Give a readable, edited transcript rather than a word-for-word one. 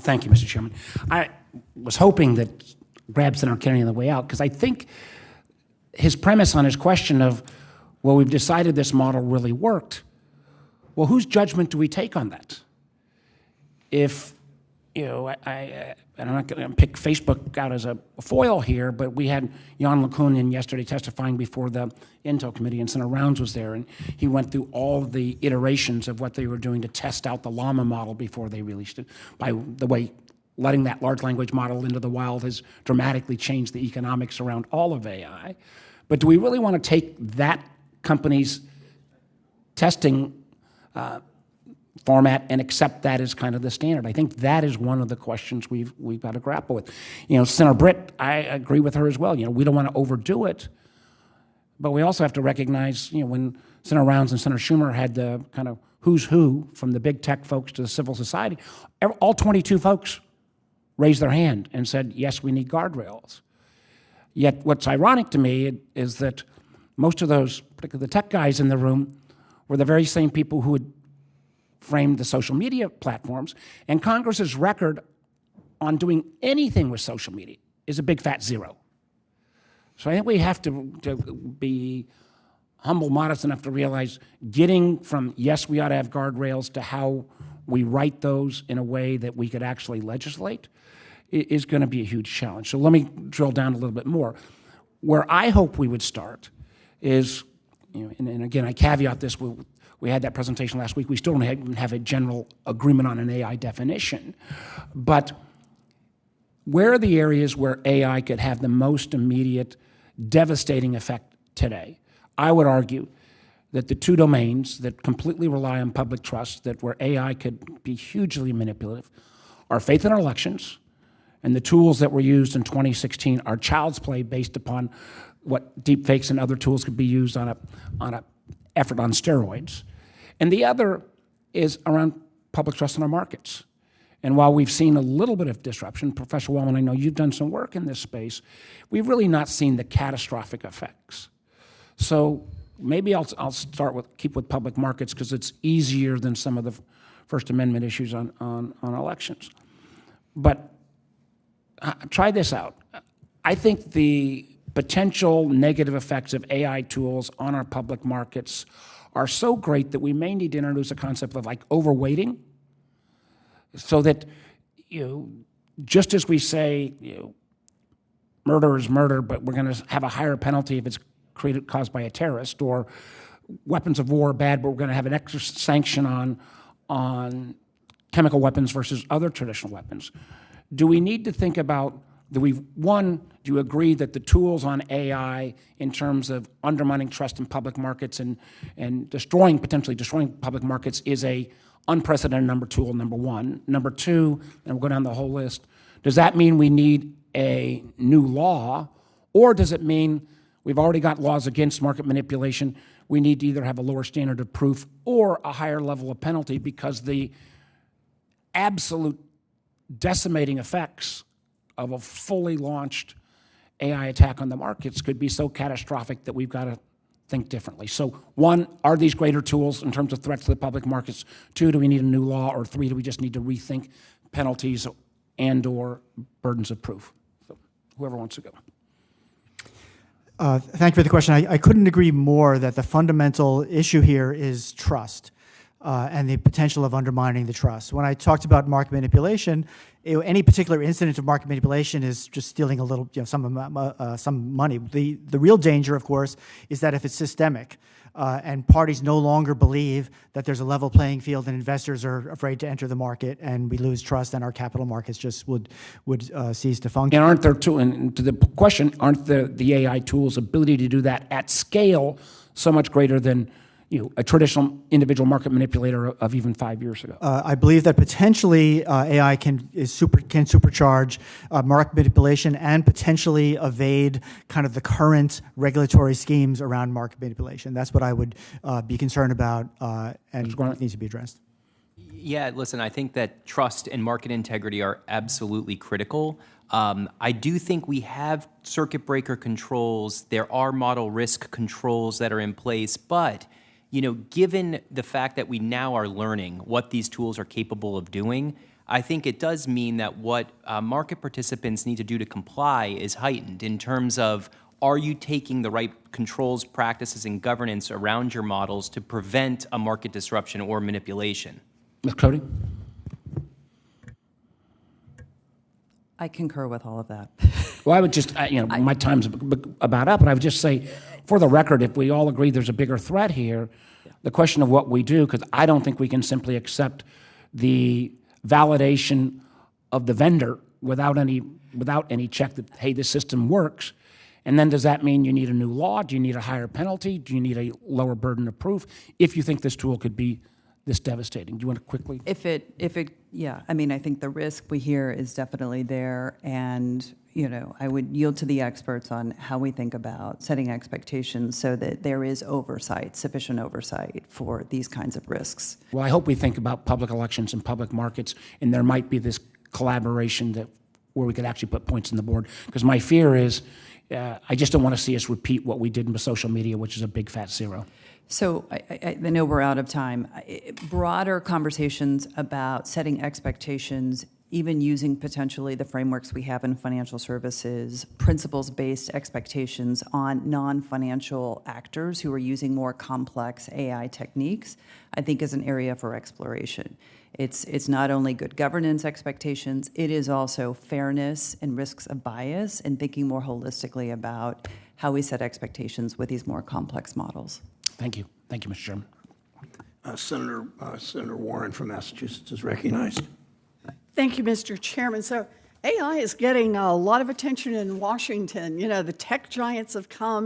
Thank you, Mr. Chairman. I was hoping that grab Senator Kennedy on the way out, because I think his premise on his question of, well, we've decided this model really worked. Well, whose judgment do we take on that? If, and I'm not going to pick Facebook out as a foil here, but we had Jan LeCun yesterday testifying before the Intel Committee, and Senator Rounds was there, and he went through all the iterations of what they were doing to test out the Llama model before they released it. By the way, letting that large language model into the wild has dramatically changed the economics around all of AI. But do we really want to take that company's testing format and accept that as kind of the standard? I think that is one of the questions we've got to grapple with. Senator Britt, I agree with her as well. We don't want to overdo it, but we also have to recognize, when Senator Rounds and Senator Schumer had the kind of who's who, from the big tech folks to the civil society, all 22 folks raised their hand and said, yes, we need guardrails. Yet what's ironic to me is that most of those, particularly the tech guys in the room, were the very same people who had framed the social media platforms, and Congress's record on doing anything with social media is a big fat zero. So I think we have to be humble, modest enough to realize getting from, yes, we ought to have guardrails, to how we write those in a way that we could actually legislate is going to be a huge challenge. So let me drill down a little bit more. Where I hope we would start is, and again, I caveat this, we had that presentation last week. We still don't even have a general agreement on an AI definition. But where are the areas where AI could have the most immediate, devastating effect today? I would argue that the two domains that completely rely on public trust, that where AI could be hugely manipulative, are faith in our elections, and the tools that were used in 2016 are child's play based upon what deepfakes and other tools could be used on a effort on steroids. And the other is around public trust in our markets. And while we've seen a little bit of disruption, Professor Wellman, I know you've done some work in this space, we've really not seen the catastrophic effects. So maybe I'll keep with public markets, because it's easier than some of the First Amendment issues on elections. But try this out. I think the potential negative effects of AI tools on our public markets are so great that we may need to introduce a concept of like overweighting, so that, just as we say, murder is murder, but we're going to have a higher penalty if it's caused by a terrorist, or weapons of war are bad, but we're going to have an extra sanction on chemical weapons versus other traditional weapons. Do we need to think about, do you agree that the tools on AI in terms of undermining trust in public markets and potentially destroying public markets is a unprecedented tool, number one? Number two, and we'll go down the whole list, does that mean we need a new law, or does it mean we've already got laws against market manipulation, we need to either have a lower standard of proof or a higher level of penalty, because the absolute decimating effects of a fully launched AI attack on the markets could be so catastrophic that we've got to think differently. So one, are these greater tools in terms of threats to the public markets? Two, do we need a new law? Or three, do we just need to rethink penalties and or burdens of proof? So whoever wants to go. Thank you for the question. I couldn't agree more that the fundamental issue here is trust. And the potential of undermining the trust. When I talked about market manipulation, any particular incident of market manipulation is just stealing a little, some money. The real danger, of course, is that if it's systemic, and parties no longer believe that there's a level playing field, and investors are afraid to enter the market, and we lose trust, and our capital markets just would cease to function. And aren't there and to the question, aren't the AI tools' ability to do that at scale so much greater than a traditional individual market manipulator of even 5 years ago? I believe that potentially AI can supercharge market manipulation and potentially evade kind of the current regulatory schemes around market manipulation. That's what I would be concerned about, and it needs to be addressed. Yeah, listen, I think that trust and market integrity are absolutely critical. I do think we have circuit breaker controls. There are model risk controls that are in place, but given the fact that we now are learning what these tools are capable of doing, I think it does mean that what market participants need to do to comply is heightened in terms of, are you taking the right controls, practices, and governance around your models to prevent a market disruption or manipulation? Ms. Cody? I concur with all of that. Well, I would just, my time's about up, but I would just say, for the record, if we all agree there's a bigger threat here, the question of what we do, because I don't think we can simply accept the validation of the vendor without any check that, hey, this system works. And then does that mean you need a new law? Do you need a higher penalty? Do you need a lower burden of proof if you think this tool could be this devastating? Do you want to quickly? Yeah, I mean, I think the risk we hear is definitely there, and I would yield to the experts on how we think about setting expectations so that there is oversight, sufficient oversight for these kinds of risks. Well, I hope we think about public elections and public markets, and there might be this collaboration where we could actually put points on the board. Because my fear is, I just don't want to see us repeat what we did with social media, which is a big fat zero. So I know we're out of time. Broader conversations about setting expectations, even using potentially the frameworks we have in financial services, principles-based expectations on non-financial actors who are using more complex AI techniques, I think is an area for exploration. It's not only good governance expectations, it is also fairness and risks of bias and thinking more holistically about how we set expectations with these more complex models. Thank you. Thank you, Mr. Chairman. Senator Warren from Massachusetts is recognized. Thank you, Mr. Chairman. So AI is getting a lot of attention in Washington. The tech giants have come